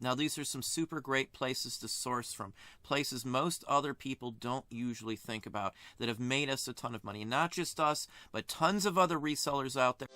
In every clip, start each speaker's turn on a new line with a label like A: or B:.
A: Now, these are some super great places to source from, places most other people don't usually think about that have made us a ton of money. And not just us, but tons of other resellers out there.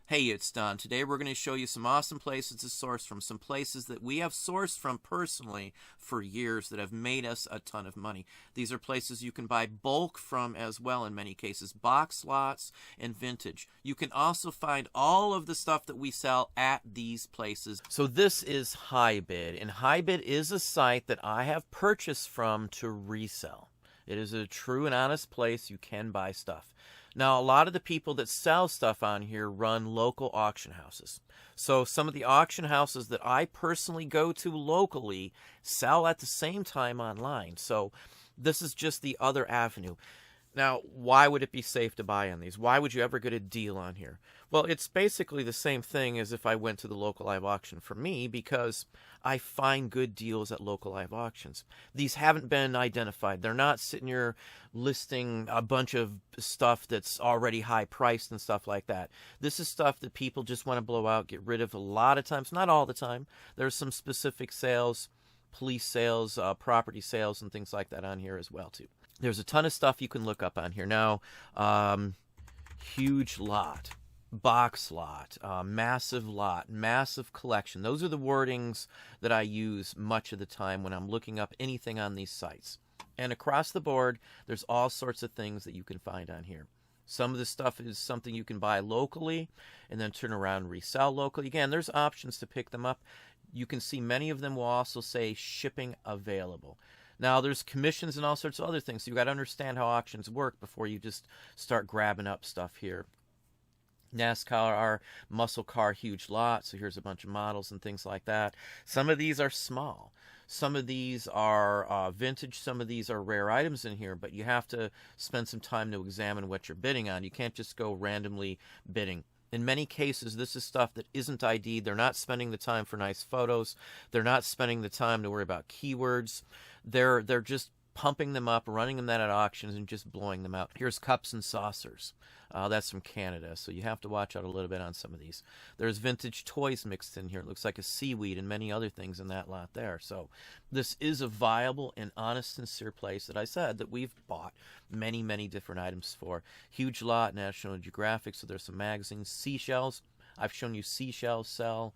A: Hey, it's Don. Today we're going to show you some awesome places to source from, some places that we have sourced from personally for years that have made us a ton of money. These are places you can buy bulk from as well in many cases, box lots and vintage. You can also find all of the stuff that we sell at these places. So this is HighBid, and HighBid is a site that I have purchased from to resell. It is a true and honest place you can buy stuff. Now, a lot of the people that sell stuff on here run local auction houses. So some of the auction houses that I personally go to locally sell at the same time online. So this is just the other avenue. Now, why would it be safe to buy on these? Why would you ever get a deal on here? Well, it's basically the same thing as if I went to the local live auction for me, because I find good deals at local live auctions. These haven't been identified. They're not sitting here listing a bunch of stuff that's already high priced and stuff like that. This is stuff that people just want to blow out, get rid of a lot of times, not all the time. There's some specific sales, police sales, property sales, and things like that on here as well too. There's a ton of stuff you can look up on here. Now, huge lot, box lot, massive collection. Those are the wordings that I use much of the time when I'm looking up anything on these sites. And across the board, there's all sorts of things that you can find on here. Some of the stuff is something you can buy locally and then turn around and resell locally. Again, there's options to pick them up. You can see many of them will also say shipping available. Now, there's commissions and all sorts of other things, so you got to understand how auctions work before you just start grabbing up stuff here. NASCAR, muscle car, huge lot, so here's a bunch of models and things like that. Some of these are small. Some of these are vintage. Some of these are rare items in here, but you have to spend some time to examine what you're bidding on. You can't just go randomly bidding. In many cases, this is stuff that isn't ID'd. They're not spending the time for nice photos. They're not spending the time to worry about keywords. They're just pumping them up, running them at auctions, and just blowing them out. Here's cups and saucers. That's from Canada, so you have to watch out a little bit on some of these. There's vintage toys mixed in here. It looks like a seaweed and many other things in that lot there. So this is a viable and honest, sincere place that I said that we've bought many, many different items for. Huge lot, National Geographic, so there's some magazines. Seashells. I've shown you seashells sell.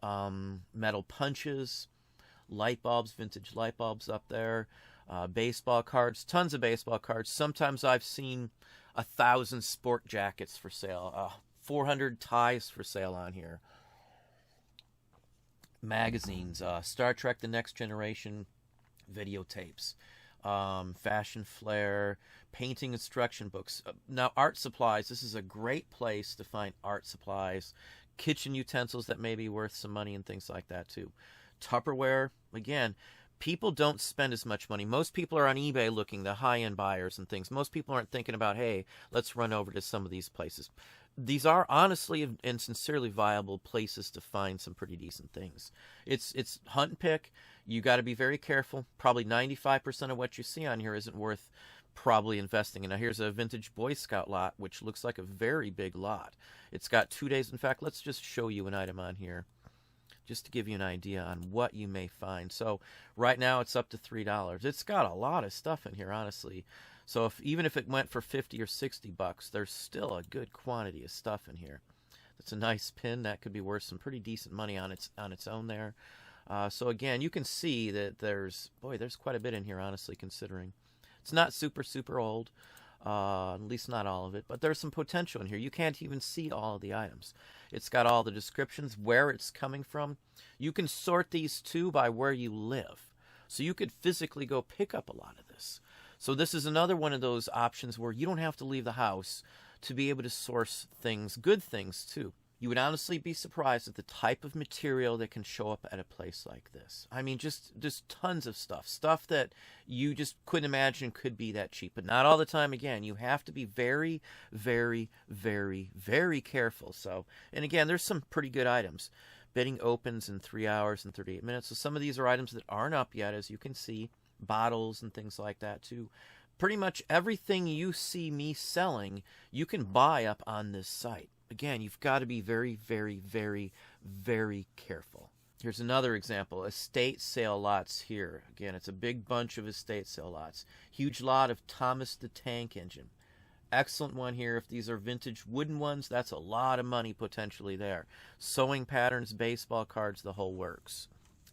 A: Metal punches. Light bulbs, vintage light bulbs up there. Baseball cards, tons of baseball cards. Sometimes I've seen 1,000 sport jackets for sale, 400 ties for sale on here. Magazines, Star Trek The Next Generation videotapes, fashion flair, painting instruction books. Now, art supplies, this is a great place to find art supplies, kitchen utensils that may be worth some money and things like that too. Tupperware, again, people don't spend as much money. Most people are on eBay looking, the high-end buyers and things. Most people aren't thinking about, hey, let's run over to some of these places. These are honestly and sincerely viable places to find some pretty decent things. It's hunt and pick. You got to be very careful. Probably 95% of what you see on here isn't worth probably investing in. Now, here's a vintage Boy Scout lot, which looks like a very big lot. It's got 2 days. In fact, let's just show you an item on here, just to give you an idea on what you may find. So right now it's up to $3. It's got a lot of stuff in here, honestly. So even if it went for 50 or 60 bucks, there's still a good quantity of stuff in here. It's a nice pin that could be worth some pretty decent money on its own there. So again, you can see that there's quite a bit in here, honestly, considering it's not super old. At least not all of it, but there's some potential in here. You can't even see all of the items. It's got all the descriptions, where it's coming from. You can sort these too by where you live. So you could physically go pick up a lot of this. So this is another one of those options where you don't have to leave the house to be able to source things, good things too. You would honestly be surprised at the type of material that can show up at a place like this. I mean, just tons of stuff that you just couldn't imagine could be that cheap. But not all the time. Again, you have to be very, very, very, very careful. So, and again, there's some pretty good items. Bidding opens in 3 hours and 38 minutes. So some of these are items that aren't up yet, as you can see. Bottles and things like that too. Pretty much everything you see me selling, you can buy up on this site. Again, you've got to be very, very, very, very careful. Here's another example. Estate sale lots here. Again, it's a big bunch of estate sale lots. Huge lot of Thomas the Tank Engine. Excellent one here. If these are vintage wooden ones, that's a lot of money potentially there. Sewing patterns, baseball cards, the whole works.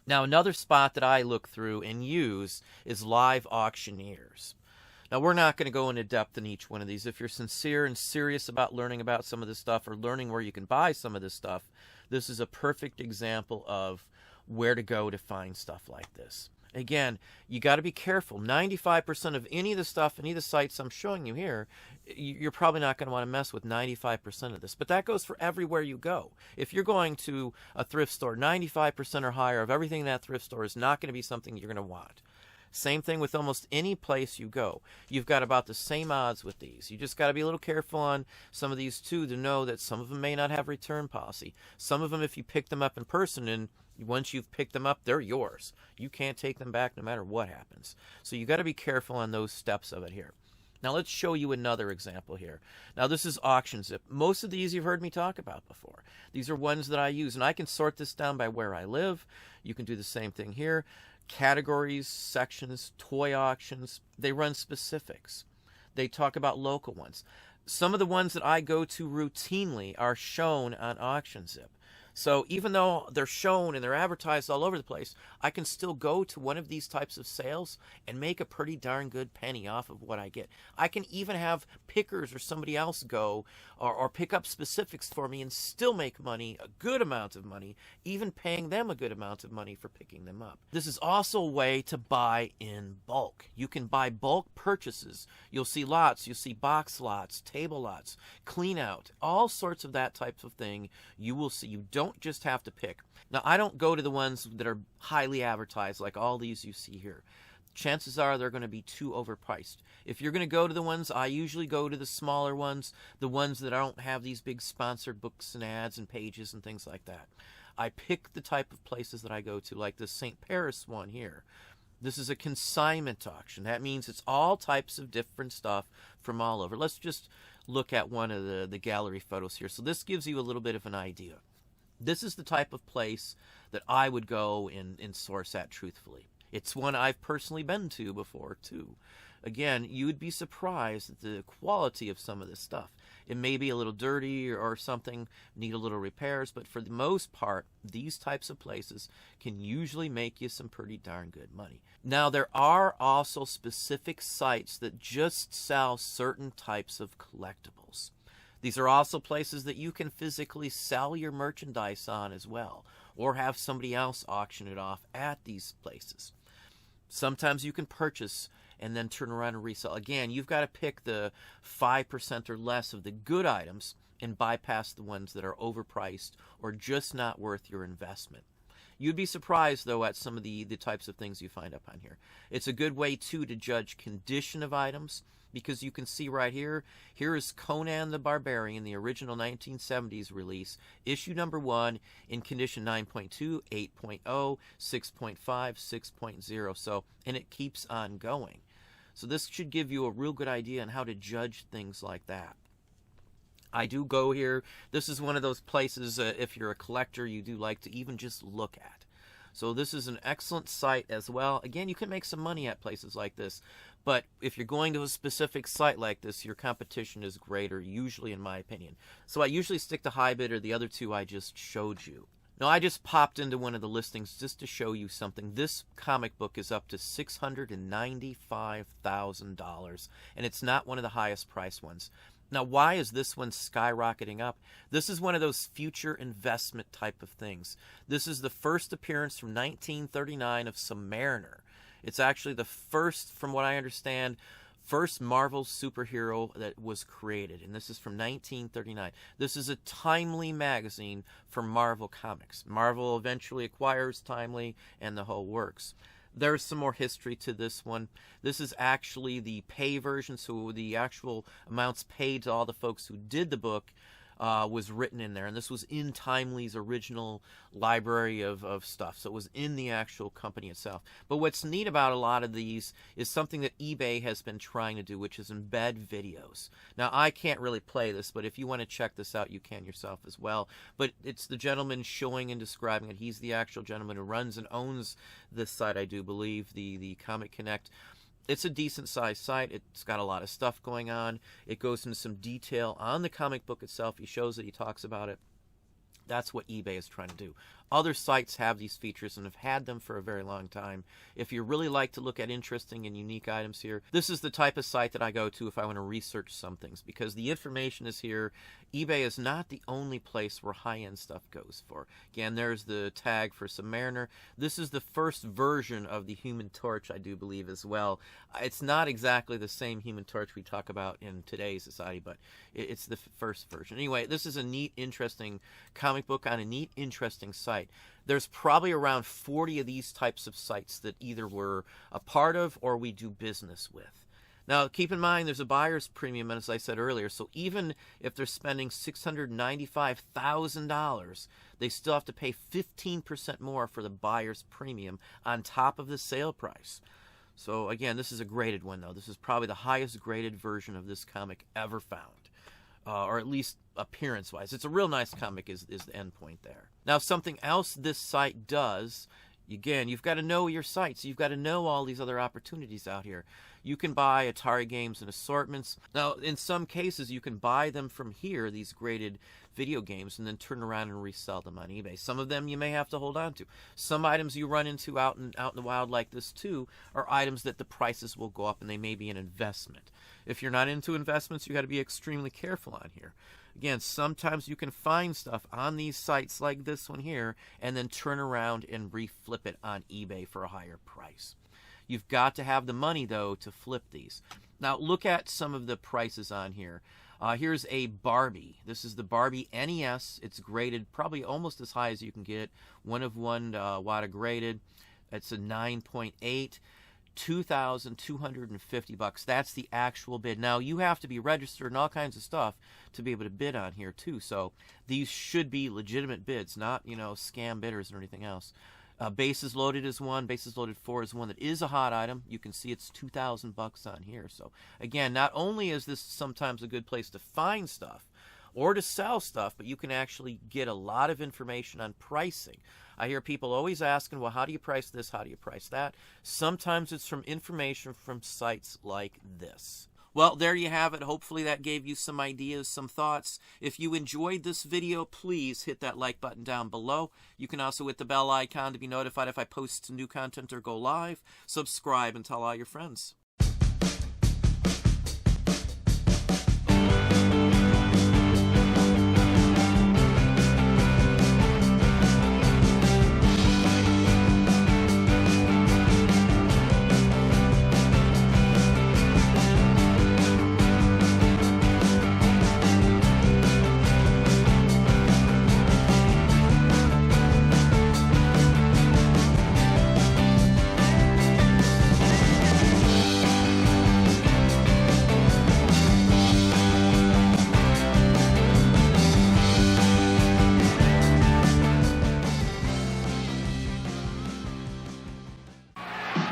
A: Now, another spot that I look through and use is Live Auctioneers. Now, we're not going to go into depth in each one of these. If you're sincere and serious about learning about some of this stuff or learning where you can buy some of this stuff, this is a perfect example of where to go to find stuff like this. Again, you got to be careful. 95% of any of the stuff, any of the sites I'm showing you here, you're probably not going to want to mess with 95% of this. But that goes for everywhere you go. If you're going to a thrift store, 95% or higher of everything in that thrift store is not going to be something you're going to want. Same thing with almost any place you go. You've got about the same odds with these. You just got to be a little careful on some of these too, to know that some of them may not have return policy. Some of them, if you pick them up in person, and once you've picked them up, they're yours. You can't take them back no matter what happens. So you got to be careful on those steps of it here. Now let's show you another example here. Now this is AuctionZip. Most of these you've heard me talk about before. These are ones that I use, and I can sort this down by where I live. You can do the same thing here. Categories, sections, toy auctions, they run specifics. They talk about local ones. Some of the ones that I go to routinely are shown on AuctionZip. So even though they're shown and they're advertised all over the place, I can still go to one of these types of sales and make a pretty darn good penny off of what I get. I can even have pickers or somebody else go or pick up specifics for me and still make money, a good amount of money, even paying them a good amount of money for picking them up. This is also a way to buy in bulk. You can buy bulk purchases. You'll see lots, you'll see box lots, table lots, clean out, all sorts of that type of thing you will see. You don't just have to pick. Now, I don't go to the ones that are highly advertised like all these you see here. Chances are they're going to be too overpriced. If you're going to go to the ones, I usually go to the smaller ones, the ones that don't have these big sponsored books and ads and pages and things like that. I pick the type of places that I go to, like this St. Paris one here. This is a consignment auction. That means it's all types of different stuff from all over. Let's just look at one of the gallery photos here. So this gives you a little bit of an idea. This is the type of place that I would go and source at truthfully. It's one I've personally been to before, too. Again, you would be surprised at the quality of some of this stuff. It may be a little dirty or something, need a little repairs, but for the most part, these types of places can usually make you some pretty darn good money. Now, there are also specific sites that just sell certain types of collectibles. These are also places that you can physically sell your merchandise on as well, or have somebody else auction it off at these places. Sometimes you can purchase and then turn around and resell. Again, you've got to pick the 5% or less of the good items and bypass the ones that are overpriced or just not worth your investment. You'd be surprised, though, at some of the types of things you find up on here. It's a good way, too, to judge condition of items, because you can see right here, here is Conan the Barbarian, the original 1970s release, issue number 1, in condition 9.2, 8.0, 6.5, 6.0, so, and it keeps on going. So this should give you a real good idea on how to judge things like that. I do go here. This is one of those places, if you're a collector, you do like to even just look at. So this is an excellent site as well. Again, you can make some money at places like this. But if you're going to a specific site like this, your competition is greater, usually, in my opinion. So I usually stick to HighBid or the other two I just showed you. Now, I just popped into one of the listings just to show you something. This comic book is up to $695,000, and it's not one of the highest priced ones. Now, why is this one skyrocketing up? This is one of those future investment type of things. This is the first appearance from 1939 of Submariner. It's actually the first, from what I understand, first Marvel superhero that was created, and this is from 1939. This is a Timely magazine for Marvel Comics. Marvel eventually acquires Timely and the whole works. There's some more history to this one. This is actually the pay version, so the actual amounts paid to all the folks who did the book was written in there, and this was in Timely's original library of stuff, so it was in the actual company itself. But what's neat about a lot of these is something that eBay has been trying to do, which is embed videos. Now, I can't really play this, but if you want to check this out, you can yourself as well. But it's the gentleman showing and describing it. He's the actual gentleman who runs and owns this site, I do believe, the Comic Connect. It's a decent sized site. It's got a lot of stuff going on. It goes into some detail on the comic book itself. He shows it, he talks about it. That's what eBay is trying to do. Other sites have these features and have had them for a very long time. If you really like to look at interesting and unique items here, this is the type of site that I go to if I want to research some things, because the information is here. eBay is not the only place where high-end stuff goes for. Again, there's the tag for Submariner. This is the first version of the Human Torch, I do believe, as well. It's not exactly the same Human Torch we talk about in today's society, but it's the first version. Anyway, this is a neat, interesting comic book on a neat, interesting site. There's probably around 40 of these types of sites that either we're a part of or we do business with. Now, keep in mind, there's a buyer's premium, as I said earlier, so even if they're spending $695,000, they still have to pay 15% more for the buyer's premium on top of the sale price. So, again, this is a graded one, though. This is probably the highest graded version of this comic ever found. Or at least appearance-wise. It's a real nice comic is the end point there. Now, something else this site does, again, you've got to know your sites. You've got to know all these other opportunities out here. You can buy Atari Games and assortments. Now, in some cases, you can buy them from here, these graded video games, and then turn around and resell them on eBay. Some of them you may have to hold on to. Some items you run into out in the wild like this, too, are items that the prices will go up, and they may be an investment. If you're not into investments, you got to be extremely careful on here. Again, sometimes you can find stuff on these sites like this one here and then turn around and reflip it on eBay for a higher price. You've got to have the money, though, to flip these. Now, look at some of the prices on here. Here's a Barbie. This is the Barbie NES. It's graded probably almost as high as you can get. 1 of 1 WADA graded. It's a 9.8. $2,250. That's the actual bid. Now, you have to be registered and all kinds of stuff to be able to bid on here, too. So these should be legitimate bids, not, scam bidders or anything else. Bases loaded is one. Bases loaded 4 is one that is a hot item. You can see it's $2,000 on here. So, again, not only is this sometimes a good place to find stuff or to sell stuff, but you can actually get a lot of information on pricing. I hear people always asking, well, how do you price this? How do you price that? Sometimes it's from information from sites like this. Well, there you have it. Hopefully that gave you some ideas, some thoughts. If you enjoyed this video, please hit that like button down below. You can also hit the bell icon to be notified if I post new content or go live. Subscribe and tell all your friends.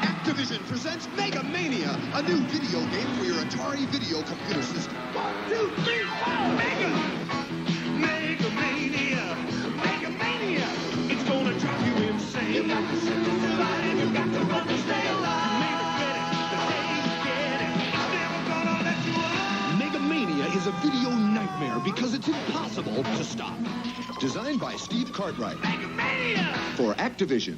B: Activision presents Mega Mania, a new video game for your Atari video computer system. 1, 2, 3, 4, Mega! Mega Mania! Mega Mania! It's gonna drive you insane. You got to sit to survive, you got to run to stay alive. Never gonna let you up. Mega Mania is a video nightmare because it's impossible to stop. Designed by Steve Cartwright. Mega Mania! For Activision.